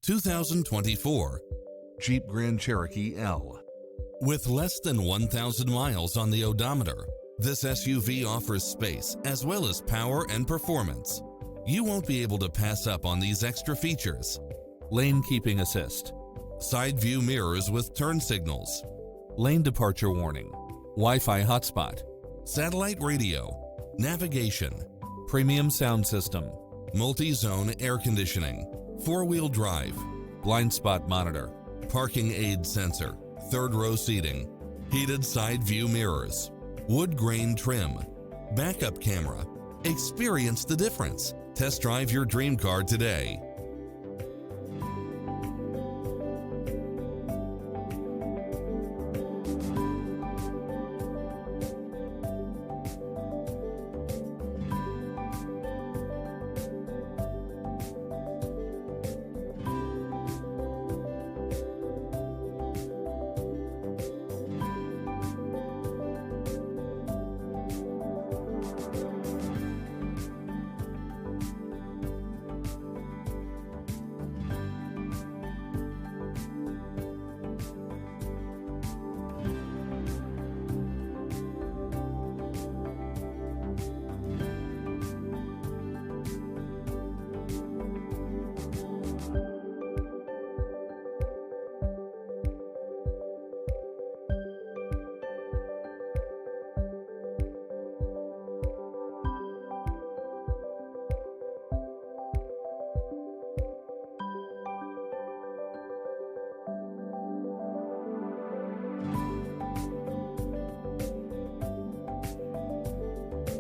2024 Jeep Grand Cherokee L. With less than 1,000 miles on the odometer, this SUV offers space as well as power and performance. You won't be able to pass up on these extra features. Lane keeping assist, side view mirrors with turn signals, lane departure warning, Wi-Fi hotspot, satellite radio, navigation, premium sound system, multi-zone air conditioning, four-wheel drive, blind spot monitor, parking aid sensor, third row seating, heated side view mirrors, wood grain trim, backup camera. Experience the difference. Test drive your dream car today.